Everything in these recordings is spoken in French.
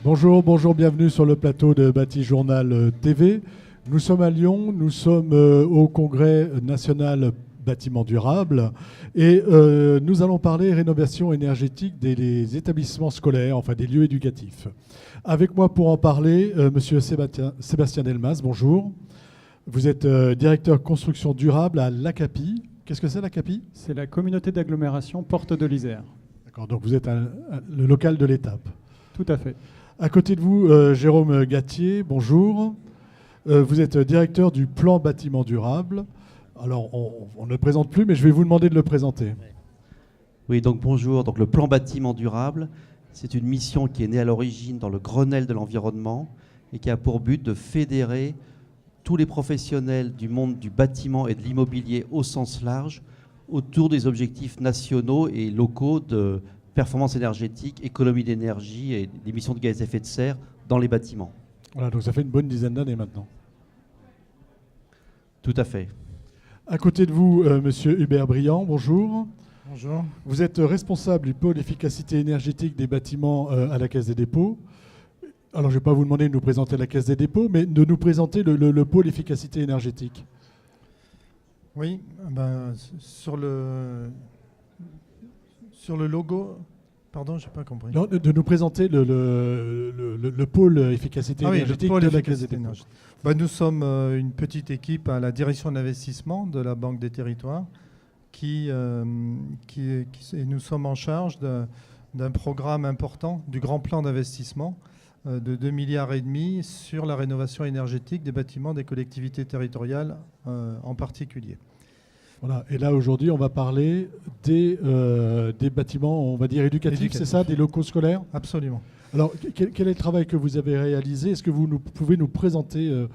Bonjour, bonjour, bienvenue sur le plateau de Bâti Journal TV. Nous sommes à Lyon, nous sommes au Congrès national bâtiment durable et nous allons parler rénovation énergétique des établissements scolaires, enfin des lieux éducatifs. Avec moi pour en parler, monsieur Sébastien Delmas, bonjour. Vous êtes directeur construction durable à l'ACAPI. Qu'est-ce que c'est l'ACAPI ? C'est la communauté d'agglomération Porte de l'Isère. D'accord, donc vous êtes le local de l'étape. Tout à fait. À côté de vous, Jérôme Gattier, bonjour. Vous êtes directeur du plan bâtiment durable. Alors, on ne le présente plus, mais je vais vous demander de le présenter. Oui, donc bonjour. Donc, le plan bâtiment durable, c'est une mission qui est née à l'origine dans le Grenelle de l'environnement et qui a pour but de fédérer tous les professionnels du monde du bâtiment et de l'immobilier au sens large autour des objectifs nationaux et locaux de performance énergétique, économie d'énergie et d'émissions de gaz à effet de serre dans les bâtiments. Voilà, donc ça fait une bonne dizaine d'années maintenant. Tout à fait. À côté de vous, monsieur Hubert Briand, bonjour. Bonjour. Vous êtes responsable du pôle efficacité énergétique des bâtiments à la Caisse des dépôts. Alors, je ne vais pas vous demander de nous présenter la Caisse des dépôts, mais de nous présenter le pôle efficacité énergétique. Oui, ben, sur le logo... Pardon, je n'ai pas compris. Non, de nous présenter le pôle efficacité énergétique de la Caisse des dépôts. Ben, nous sommes une petite équipe à la direction de l'investissement de la Banque des Territoires et nous sommes en charge d'un programme important, du grand plan d'investissement de 2,5 milliards sur la rénovation énergétique des bâtiments des collectivités territoriales en particulier. Voilà. Et là, aujourd'hui, on va parler des bâtiments, on va dire éducatifs, c'est ça, des locaux scolaires ? Absolument. Alors, quel est le travail que vous avez réalisé ? Est-ce que vous pouvez nous présenter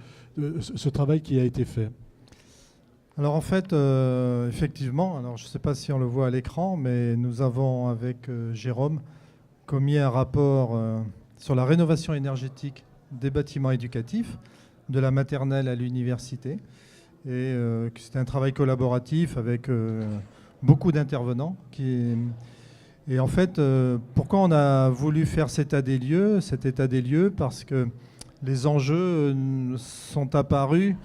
ce travail qui a été fait ? Alors, en fait, effectivement, alors, je ne sais pas si on le voit à l'écran, mais nous avons, avec Jérôme, commis un rapport sur la rénovation énergétique des bâtiments éducatifs, de la maternelle à l'université. Et c'était un travail collaboratif avec beaucoup d'intervenants. Et en fait, pourquoi on a voulu faire cet état des lieux ? Parce que les enjeux sont apparus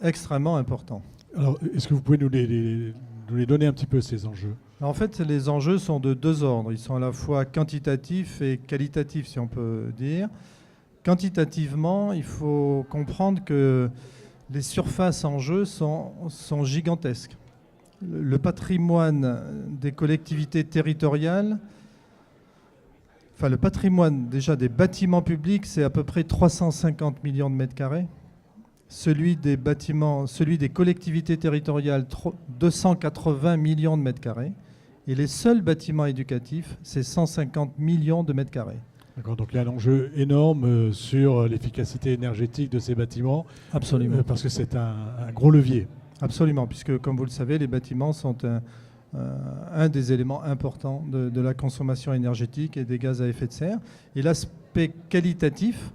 extrêmement importants. Alors, est-ce que vous pouvez nous les donner un petit peu, ces enjeux ? Alors, en fait, les enjeux sont de deux ordres. Ils sont à la fois quantitatifs et qualitatifs, si on peut dire. Quantitativement, il faut comprendre que les surfaces en jeu sont gigantesques. Le patrimoine des collectivités territoriales, enfin le patrimoine déjà des bâtiments publics, c'est à peu près 350 millions de mètres carrés. Celui des collectivités territoriales, 280 millions de mètres carrés. Et les seuls bâtiments éducatifs, c'est 150 millions de mètres carrés. D'accord, donc il y a un enjeu énorme sur l'efficacité énergétique de ces bâtiments. Absolument. Parce que c'est un gros levier. Absolument, puisque comme vous le savez, les bâtiments sont un des éléments importants de la consommation énergétique et des gaz à effet de serre. Et l'aspect qualitatif,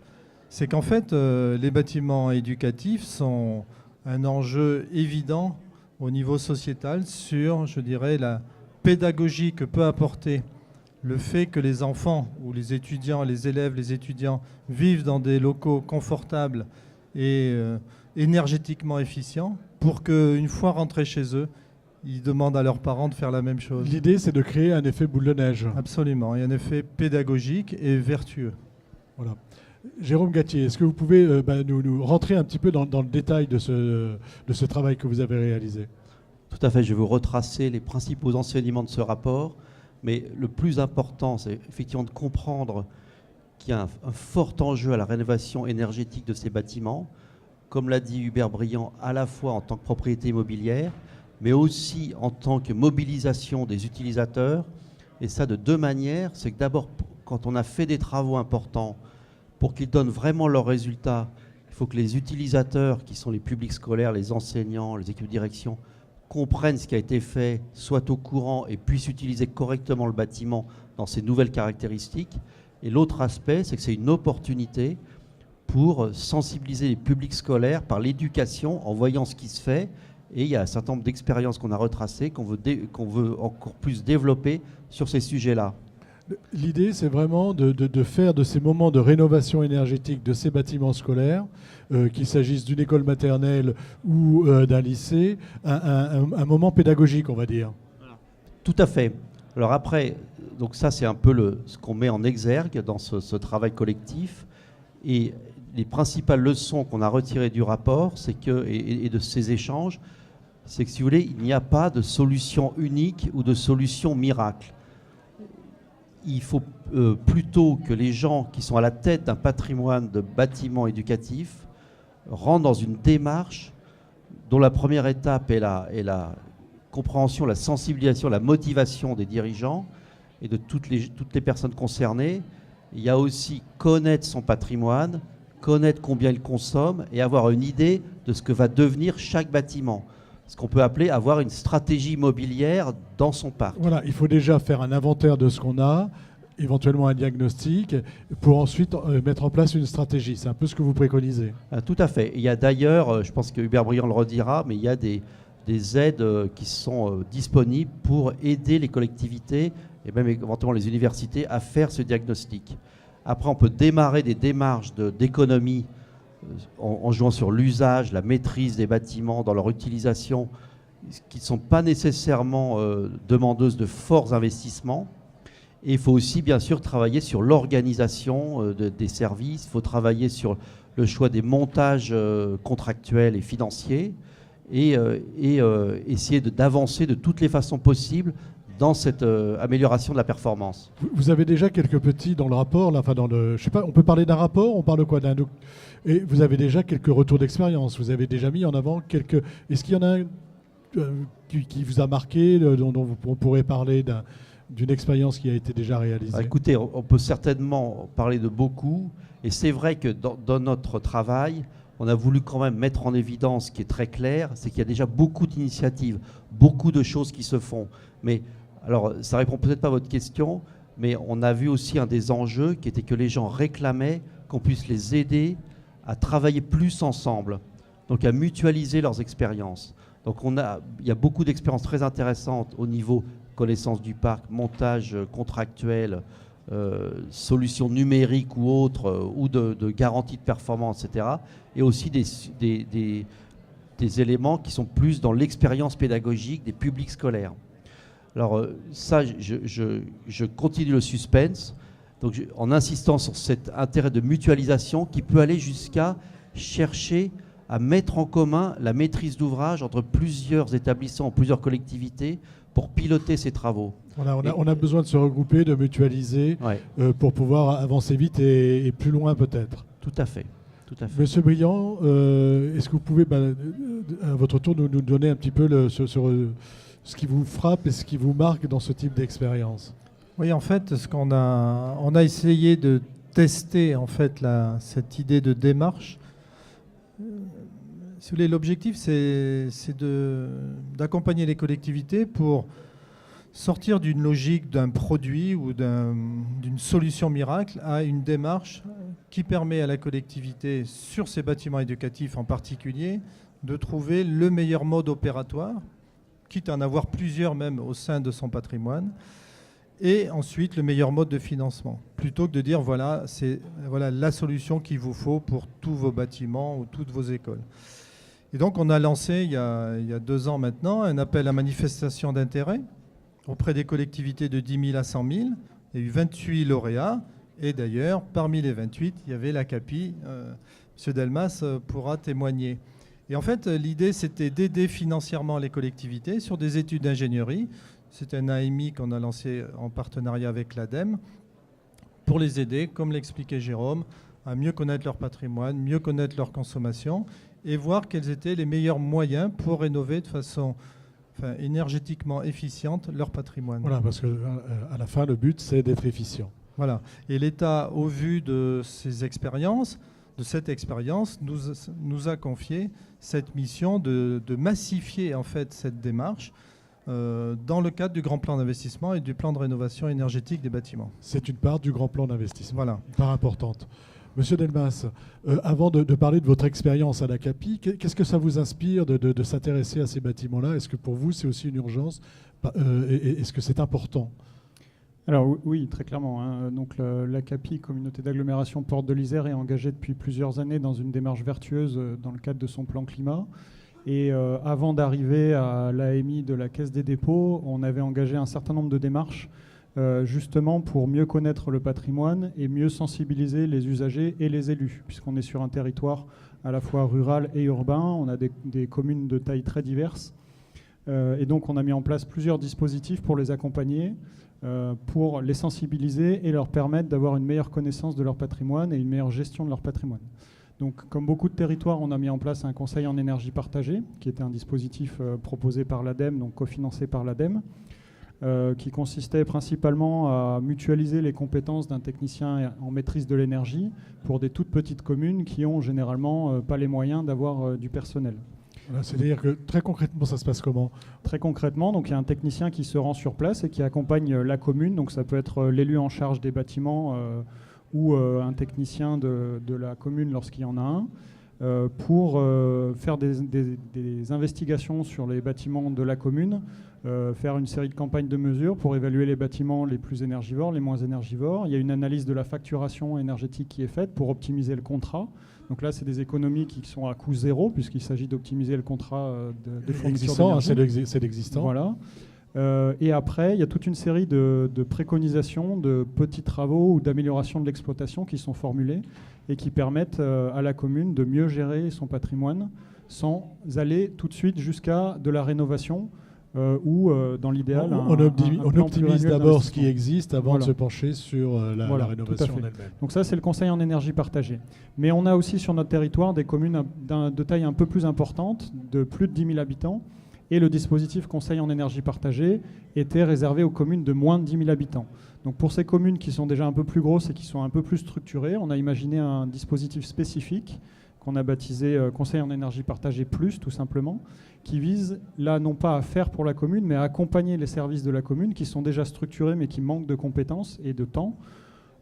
c'est qu'en fait, les bâtiments éducatifs sont un enjeu évident au niveau sociétal sur, je dirais, la pédagogie que peut apporter le fait que les enfants ou les étudiants, les élèves, les étudiants vivent dans des locaux confortables et énergétiquement efficients pour qu'une fois rentrés chez eux, ils demandent à leurs parents de faire la même chose. L'idée, c'est de créer un effet boule de neige. Absolument, et un effet pédagogique et vertueux. Voilà. Jérôme Gattier, est-ce que vous pouvez nous rentrer un petit peu dans le détail de ce travail que vous avez réalisé ? Tout à fait, je vais vous retracer les principaux enseignements de ce rapport, mais le plus important, c'est effectivement de comprendre qu'il y a un fort enjeu à la rénovation énergétique de ces bâtiments, comme l'a dit Hubert Briand, à la fois en tant que propriété immobilière, mais aussi en tant que mobilisation des utilisateurs, et ça de deux manières. C'est que d'abord, quand on a fait des travaux importants, pour qu'ils donnent vraiment leurs résultats, il faut que les utilisateurs, qui sont les publics scolaires, les enseignants, les équipes de direction, comprennent ce qui a été fait, soient au courant et puissent utiliser correctement le bâtiment dans ses nouvelles caractéristiques. Et l'autre aspect, c'est que c'est une opportunité pour sensibiliser les publics scolaires par l'éducation en voyant ce qui se fait. Et il y a un certain nombre d'expériences qu'on a retracées, qu'on veut encore plus développer sur ces sujets-là. L'idée, c'est vraiment de faire de ces moments de rénovation énergétique de ces bâtiments scolaires, qu'il s'agisse d'une école maternelle ou d'un lycée, un moment pédagogique, on va dire. Tout à fait. Alors après, donc ça c'est un peu ce qu'on met en exergue dans ce travail collectif. Et les principales leçons qu'on a retirées du rapport, et de ces échanges, c'est que si vous voulez, il n'y a pas de solution unique ou de solution miracle. Il faut plutôt que les gens qui sont à la tête d'un patrimoine de bâtiments éducatifs rentrent dans une démarche dont la première étape est la compréhension, la sensibilisation, la motivation des dirigeants et de toutes les personnes concernées. Il y a aussi connaître son patrimoine, connaître combien il consomme et avoir une idée de ce que va devenir chaque bâtiment. Ce qu'on peut appeler avoir une stratégie immobilière dans son parc. Voilà, il faut déjà faire un inventaire de ce qu'on a, éventuellement un diagnostic, pour ensuite mettre en place une stratégie. C'est un peu ce que vous préconisez. Tout à fait. Il y a d'ailleurs, je pense que Hubert Briand le redira, mais il y a des aides qui sont disponibles pour aider les collectivités et même éventuellement les universités à faire ce diagnostic. Après, on peut démarrer des démarches d'économie en jouant sur l'usage, la maîtrise des bâtiments dans leur utilisation, qui ne sont pas nécessairement demandeuses de forts investissements. Et il faut aussi, bien sûr, travailler sur l'organisation des services. Il faut travailler sur le choix des montages contractuels et financiers et essayer d'avancer de toutes les façons possibles dans cette amélioration de la performance. Vous avez déjà quelques petits dans le rapport, là, enfin je sais pas, on peut parler d'un rapport, on parle de quoi, et vous avez déjà quelques retours d'expérience, vous avez déjà mis en avant quelques... Est-ce qu'il y en a un qui vous a marqué, dont on pourrait parler d'une expérience qui a été déjà réalisée? Écoutez, on peut certainement parler de beaucoup, et c'est vrai que dans notre travail, on a voulu quand même mettre en évidence ce qui est très clair, c'est qu'il y a déjà beaucoup d'initiatives, beaucoup de choses qui se font. Mais alors, ça répond peut-être pas à votre question, mais on a vu aussi un des enjeux qui était que les gens réclamaient qu'on puisse les aider à travailler plus ensemble, donc à mutualiser leurs expériences. Donc il y a beaucoup d'expériences très intéressantes au niveau connaissance du parc, montage contractuel, solutions numériques ou autres, ou de garantie de performance, etc. Et aussi des éléments qui sont plus dans l'expérience pédagogique des publics scolaires. Alors ça, je continue le suspense, donc en insistant sur cet intérêt de mutualisation qui peut aller jusqu'à chercher à mettre en commun la maîtrise d'ouvrage entre plusieurs établissements, plusieurs collectivités pour piloter ces travaux. Voilà, on a besoin de se regrouper, de mutualiser, ouais, pour pouvoir avancer vite et plus loin peut-être. Tout à fait. Tout à fait. Monsieur Briand, est-ce que vous pouvez, à votre tour, nous donner un petit peu ce qui vous frappe et ce qui vous marque dans ce type d'expérience? Oui, en fait, on a essayé de tester en fait cette idée de démarche. Si vous voulez, l'objectif, c'est d'accompagner les collectivités pour sortir d'une logique d'un produit ou d'une solution miracle à une démarche qui permet à la collectivité, sur ces bâtiments éducatifs en particulier, de trouver le meilleur mode opératoire, quitte à en avoir plusieurs même au sein de son patrimoine, et ensuite le meilleur mode de financement, plutôt que de dire voilà, c'est la solution qu'il vous faut pour tous vos bâtiments ou toutes vos écoles. Et donc on a lancé il y a 2 ans maintenant un appel à manifestation d'intérêt auprès des collectivités de 10 000 à 100 000. Il y a eu 28 lauréats, et d'ailleurs parmi les 28 il y avait la CAPI, M. Delmas pourra témoigner. Et en fait l'idée c'était d'aider financièrement les collectivités sur des études d'ingénierie. C'est un AMI qu'on a lancé en partenariat avec l'ADEME pour les aider, comme l'expliquait Jérôme, à mieux connaître leur patrimoine, mieux connaître leur consommation et voir quels étaient les meilleurs moyens pour rénover de façon énergétiquement efficiente leur patrimoine. Voilà, parce qu'à la fin, le but, c'est d'être efficient. Voilà. Et l'État, au vu de ces expériences, de cette expérience, nous a confié cette mission de massifier en fait cette démarche dans le cadre du grand plan d'investissement et du plan de rénovation énergétique des bâtiments. C'est une part du grand plan d'investissement, voilà. Une part importante. Monsieur Delmas, avant de parler de votre expérience à la CAPI, qu'est-ce que ça vous inspire de s'intéresser à ces bâtiments-là? Est-ce que pour vous, c'est aussi une urgence? Est-ce que c'est important? Alors oui, très clairement, hein. Donc la CAPI, Communauté d'agglomération Porte de l'Isère, est engagée depuis plusieurs années dans une démarche vertueuse dans le cadre de son plan climat. Et avant d'arriver à l'AMI de la Caisse des dépôts, on avait engagé un certain nombre de démarches justement pour mieux connaître le patrimoine et mieux sensibiliser les usagers et les élus, puisqu'on est sur un territoire à la fois rural et urbain. On a des communes de taille très diverses. Et donc on a mis en place plusieurs dispositifs pour les accompagner, pour les sensibiliser et leur permettre d'avoir une meilleure connaissance de leur patrimoine et une meilleure gestion de leur patrimoine. Donc, comme beaucoup de territoires, on a mis en place un conseil en énergie partagée, qui était un dispositif proposé par l'ADEME, donc cofinancé par l'ADEME, qui consistait principalement à mutualiser les compétences d'un technicien en maîtrise de l'énergie pour des toutes petites communes qui ont généralement pas les moyens d'avoir du personnel. Voilà, c'est-à-dire que très concrètement, ça se passe comment ? Très concrètement, donc il y a un technicien qui se rend sur place et qui accompagne la commune. Donc ça peut être l'élu en charge des bâtiments ou un technicien de la commune lorsqu'il y en a un, pour faire des investigations sur les bâtiments de la commune, faire une série de campagnes de mesures pour évaluer les bâtiments les plus énergivores, les moins énergivores. Il y a une analyse de la facturation énergétique qui est faite pour optimiser le contrat. Donc là, c'est des économies qui sont à coût zéro, puisqu'il s'agit d'optimiser le contrat de fourniture d'énergie. C'est l'existant. Voilà. Et après, il y a toute une série de préconisations, de petits travaux ou d'améliorations de l'exploitation qui sont formulés et qui permettent à la commune de mieux gérer son patrimoine sans aller tout de suite jusqu'à de la rénovation ou, dans l'idéal, on optimise d'abord ce qui existe avant de se pencher sur la rénovation en elle-même. Donc ça, c'est le conseil en énergie partagée. Mais on a aussi sur notre territoire des communes de taille un peu plus importante, de plus de 10 000 habitants. Et le dispositif conseil en énergie partagée était réservé aux communes de moins de 10 000 habitants. Donc pour ces communes qui sont déjà un peu plus grosses et qui sont un peu plus structurées, on a imaginé un dispositif spécifique qu'on a baptisé conseil en énergie partagée plus, tout simplement, qui vise là non pas à faire pour la commune, mais à accompagner les services de la commune qui sont déjà structurés mais qui manquent de compétences et de temps,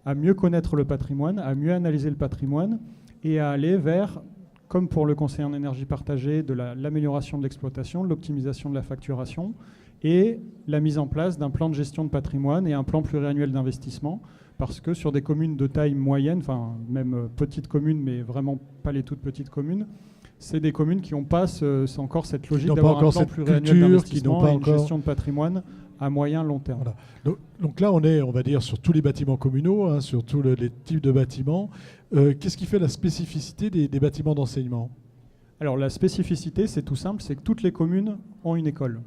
à mieux connaître le patrimoine, à mieux analyser le patrimoine et à aller vers, comme pour le conseil en énergie partagée, de l'amélioration de l'exploitation, de l'optimisation de la facturation et la mise en place d'un plan de gestion de patrimoine et un plan pluriannuel d'investissement, parce que sur des communes de taille moyenne, enfin même petites communes, mais vraiment pas les toutes petites communes, c'est des communes qui n'ont pas c'est encore cette logique d'avoir un plan pluriannuel d'investissement et une gestion de patrimoine à moyen long terme. Voilà. Donc là, on est, on va dire, sur tous les bâtiments communaux, sur tous les types de bâtiments. Qu'est-ce qui fait la spécificité des bâtiments d'enseignement ? Alors la spécificité, c'est tout simple, c'est que toutes les communes ont une école.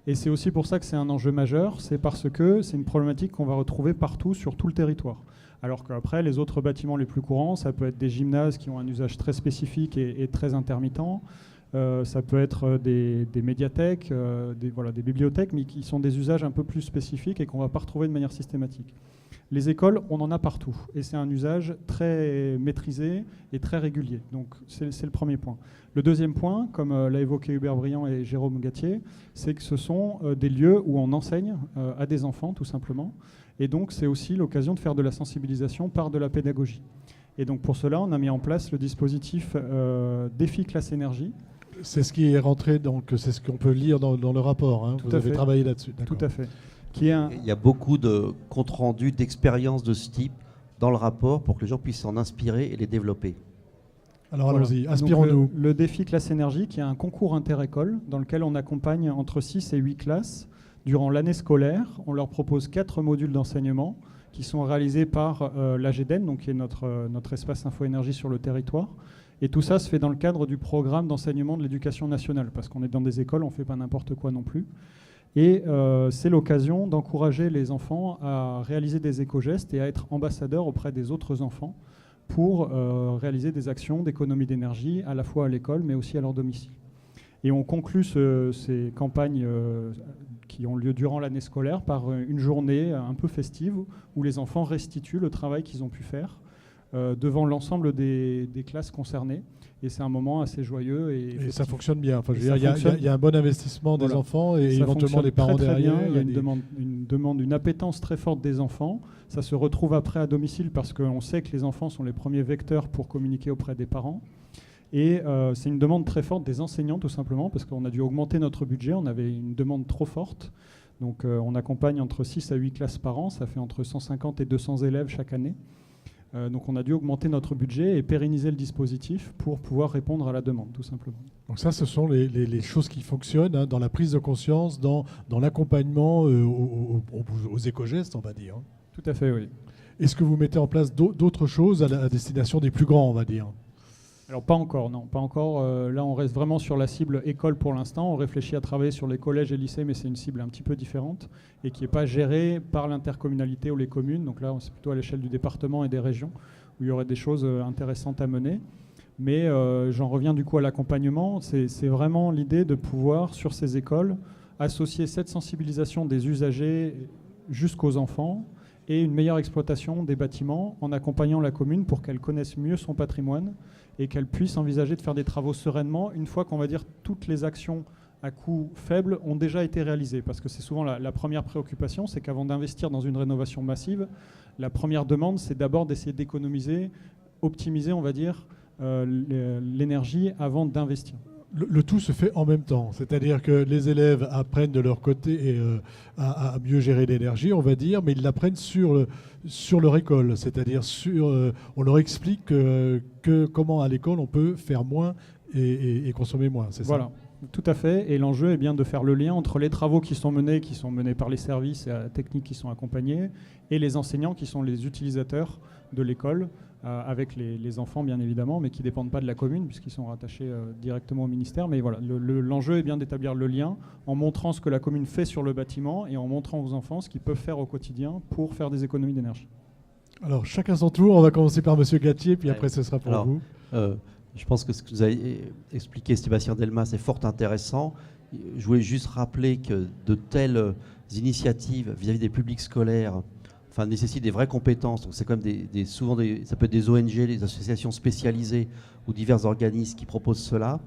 Et c'est aussi pour ça que c'est un enjeu majeur, c'est parce que c'est une problématique qu'on va retrouver partout, sur tout le territoire. Alors qu'après, les autres bâtiments les plus courants, ça peut être des gymnases qui ont un usage très spécifique et très intermittent. Ça peut être des médiathèques, des bibliothèques, mais qui sont des usages un peu plus spécifiques et qu'on ne va pas retrouver de manière systématique. Les écoles, on en a partout. Et c'est un usage très maîtrisé et très régulier. Donc c'est le premier point. Le deuxième point, comme l'a évoqué Hubert Briand et Jérôme Gatier, c'est que ce sont des lieux où on enseigne à des enfants, tout simplement. Et donc c'est aussi l'occasion de faire de la sensibilisation par de la pédagogie. Et donc pour cela, on a mis en place le dispositif Défi Classe Énergie. C'est ce qui est rentré, donc c'est ce qu'on peut lire dans le rapport. Vous avez travaillé là-dessus. Tout à fait. Il y a beaucoup de comptes rendus d'expériences de ce type dans le rapport pour que les gens puissent s'en inspirer et les développer. Alors allons-y, inspirons-nous. Le défi Classe Énergie, qui est un concours inter-école dans lequel on accompagne entre 6 et 8 classes durant l'année scolaire. On leur propose 4 modules d'enseignement qui sont réalisés par l'AGEDEN, donc qui est notre espace info-énergie sur le territoire. Et tout ça se fait dans le cadre du programme d'enseignement de l'éducation nationale, parce qu'on est dans des écoles, on ne fait pas n'importe quoi non plus. Et c'est l'occasion d'encourager les enfants à réaliser des éco-gestes et à être ambassadeurs auprès des autres enfants pour réaliser des actions d'économie d'énergie, à la fois à l'école, mais aussi à leur domicile. Et on conclut ces campagnes qui ont lieu durant l'année scolaire par une journée un peu festive où les enfants restituent le travail qu'ils ont pu faire devant l'ensemble des classes concernées. Et c'est un moment assez joyeux. Et ça fonctionne bien. Enfin, il y a un bon investissement des enfants et éventuellement des parents derrière. Il y a une appétence très forte des enfants. Ça se retrouve après à domicile parce qu'on sait que les enfants sont les premiers vecteurs pour communiquer auprès des parents. Et c'est une demande très forte des enseignants, tout simplement, parce qu'on a dû augmenter notre budget. On avait une demande trop forte. Donc on accompagne entre 6 à 8 classes par an, ça fait entre 150 et 200 élèves chaque année. Donc on a dû augmenter notre budget et pérenniser le dispositif pour pouvoir répondre à la demande, tout simplement. Donc ça, ce sont les choses qui fonctionnent dans la prise de conscience, dans l'accompagnement aux éco-gestes, on va dire. Tout à fait, oui. Est-ce que vous mettez en place d'autres choses à destination des plus grands, on va dire? Alors pas encore, non, pas encore. Là, on reste vraiment sur la cible école pour l'instant. On réfléchit à travailler sur les collèges et lycées, mais c'est une cible un petit peu différente et qui n'est pas gérée par l'intercommunalité ou les communes. Donc là, c'est plutôt à l'échelle du département et des régions où il y aurait des choses intéressantes à mener. Mais j'en reviens du coup à l'accompagnement. C'est vraiment l'idée de pouvoir, sur ces écoles, associer cette sensibilisation des usagers jusqu'aux enfants et une meilleure exploitation des bâtiments en accompagnant la commune pour qu'elle connaisse mieux son patrimoine et qu'elle puisse envisager de faire des travaux sereinement une fois qu'on va dire toutes les actions à coût faible ont déjà été réalisées. Parce que c'est souvent la première préoccupation, c'est qu'avant d'investir dans une rénovation massive, la première demande, c'est d'abord d'essayer d'économiser, optimiser, on va dire, l'énergie avant d'investir. Le tout se fait en même temps, c'est-à-dire que les élèves apprennent de leur côté à mieux gérer l'énergie, on va dire, mais ils l'apprennent sur leur école, c'est-à-dire on leur explique comment à l'école on peut faire moins et consommer moins, c'est ça? Voilà, tout à fait, et l'enjeu est bien de faire le lien entre les travaux qui sont menés par les services techniques qui sont accompagnés, et les enseignants qui sont les utilisateurs de l'école, avec les enfants bien évidemment, mais qui ne dépendent pas de la commune puisqu'ils sont rattachés directement au ministère. Mais voilà, l'enjeu est bien d'établir le lien en montrant ce que la commune fait sur le bâtiment et en montrant aux enfants ce qu'ils peuvent faire au quotidien pour faire des économies d'énergie. Alors chacun son tour, on va commencer par M. Gatier, puis après ce sera pour vous. Je pense que ce que vous avez expliqué, Sébastien Delmas, est fort intéressant. Je voulais juste rappeler que de telles initiatives vis-à-vis des publics scolaires nécessite des vraies compétences. Donc c'est quand même souvent ça peut être des ONG, des associations spécialisées ou divers organismes qui proposent cela.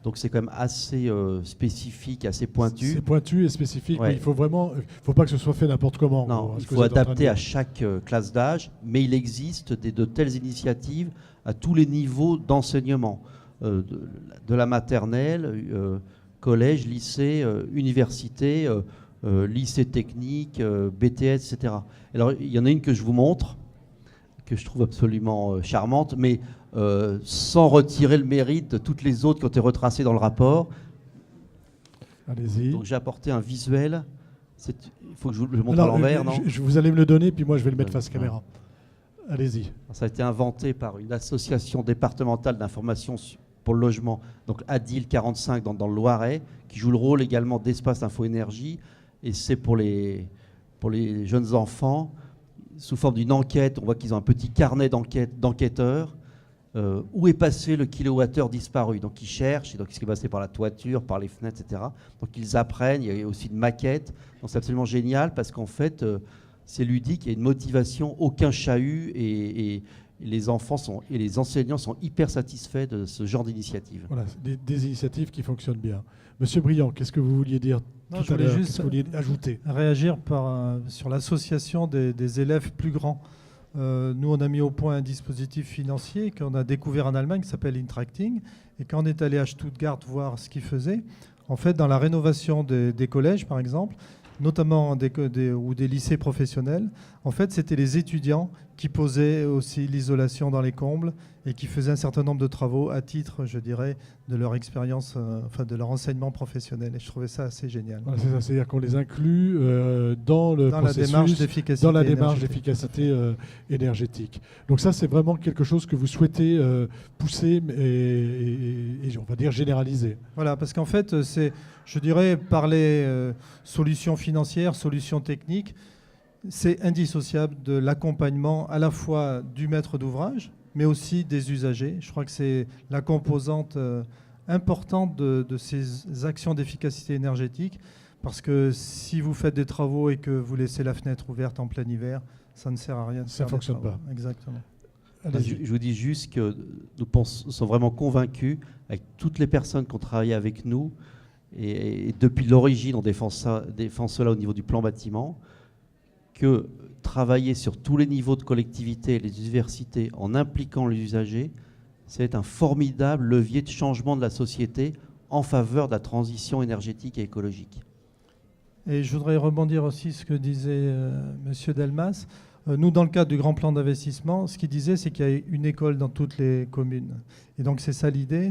Donc c'est quand même assez spécifique, assez pointu. C'est pointu et spécifique, ouais. Mais il faut pas que ce soit fait n'importe comment. Non, il faut adapter à chaque classe d'âge, mais il existe de telles initiatives à tous les niveaux d'enseignement, de la maternelle, collège, lycée, université, lycée technique, BTS, etc. Alors, il y en a une que je vous montre, que je trouve absolument charmante, mais sans retirer le mérite de toutes les autres qui ont été retracées dans le rapport. Allez-y. Donc, j'ai apporté un visuel. Il faut que je le montre à l'envers, non ? Vous allez me le donner, puis moi, je vais le mettre face caméra. Allez-y. Ça a été inventé par une association départementale d'information pour le logement, donc ADIL 45 dans le Loiret, qui joue le rôle également d'espace info-énergie. Et c'est pour les jeunes enfants, sous forme d'une enquête. On voit qu'ils ont un petit carnet d'enquêteurs. Où est passé le kilowattheure disparu? Donc ils cherchent, et donc ce qui est passé par la toiture, par les fenêtres, etc. Donc ils apprennent, il y a aussi une maquette. Donc c'est absolument génial parce qu'en fait, c'est ludique, il y a une motivation, aucun chahut, et les enfants et les enseignants sont hyper satisfaits de ce genre d'initiative. Voilà, des initiatives qui fonctionnent bien. Monsieur Briand, qu'est-ce que vous vouliez dire? Non, je voulais juste ajouter. Réagir sur l'association des élèves plus grands. Nous, on a mis au point un dispositif financier qu'on a découvert en Allemagne qui s'appelle Interacting. Et quand on est allé à Stuttgart voir ce qu'ils faisaient, en fait, dans la rénovation des collèges, par exemple, notamment ou des lycées professionnels, en fait, c'était les étudiants qui posaient aussi l'isolation dans les combles et qui faisaient un certain nombre de travaux à titre, je dirais, de leur expérience, de leur enseignement professionnel. Et je trouvais ça assez génial. Voilà, c'est ça, c'est-à-dire qu'on les inclut dans le processus, dans la démarche d'efficacité énergétique. Donc ça, c'est vraiment quelque chose que vous souhaitez pousser et on va dire généraliser. Voilà, parce qu'en fait, c'est, je dirais, parler solutions financières, solutions techniques, c'est indissociable de l'accompagnement à la fois du maître d'ouvrage, mais aussi des usagers. Je crois que c'est la composante importante de ces actions d'efficacité énergétique, parce que si vous faites des travaux et que vous laissez la fenêtre ouverte en plein hiver, ça ne sert à rien. Ça ne fonctionne pas. Exactement. Je vous dis juste que nous sommes vraiment convaincus, avec toutes les personnes qui ont travaillé avec nous, et depuis l'origine, on défend cela au niveau du plan bâtiment, que travailler sur tous les niveaux de collectivité et les universités en impliquant les usagers, c'est un formidable levier de changement de la société en faveur de la transition énergétique et écologique. Et je voudrais rebondir aussi sur ce que disait Monsieur Delmas. Nous, dans le cadre du grand plan d'investissement, ce qu'il disait, c'est qu'il y a une école dans toutes les communes. Et donc, c'est ça l'idée,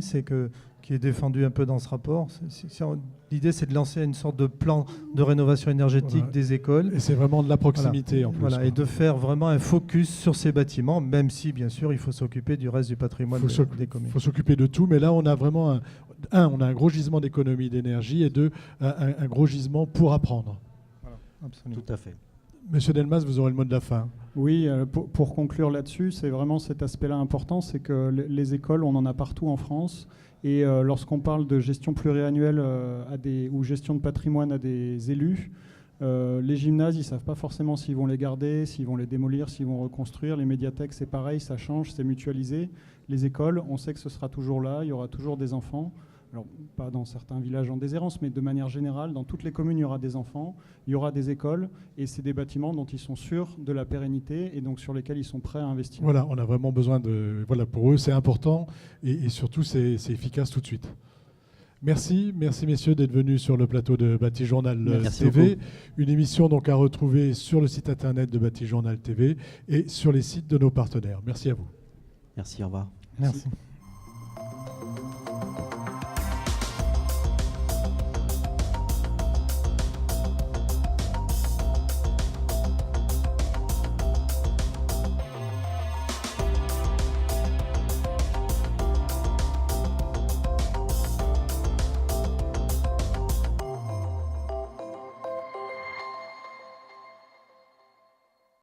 qui est défendu un peu dans ce rapport. L'idée, c'est de lancer une sorte de plan de rénovation énergétique des écoles. Et c'est vraiment de la proximité en plus. Voilà, et de faire vraiment un focus sur ces bâtiments, même si, bien sûr, il faut s'occuper du reste du patrimoine des communes. Il faut s'occuper de tout, mais là, on a vraiment, on a un gros gisement d'économie d'énergie, et deux, un gros gisement pour apprendre. Voilà, absolument. Tout à fait. Monsieur Delmas, vous aurez le mot de la fin. Oui, pour conclure là-dessus, c'est vraiment cet aspect-là important, c'est que les écoles, on en a partout en France. Et lorsqu'on parle de gestion pluriannuelle ou gestion de patrimoine à des élus, les gymnases, ils ne savent pas forcément s'ils vont les garder, s'ils vont les démolir, s'ils vont reconstruire. Les médiathèques, c'est pareil, ça change, c'est mutualisé. Les écoles, on sait que ce sera toujours là, il y aura toujours des enfants. Alors, pas dans certains villages en déshérence, mais de manière générale, dans toutes les communes, il y aura des enfants, il y aura des écoles, et c'est des bâtiments dont ils sont sûrs de la pérennité et donc sur lesquels ils sont prêts à investir. Voilà, on a vraiment besoin de... Voilà, pour eux, c'est important, et surtout, c'est efficace tout de suite. Merci messieurs d'être venus sur le plateau de Bâti Journal TV. Beaucoup. Une émission donc à retrouver sur le site internet de Bâti Journal TV et sur les sites de nos partenaires. Merci à vous. Merci, au revoir. Merci.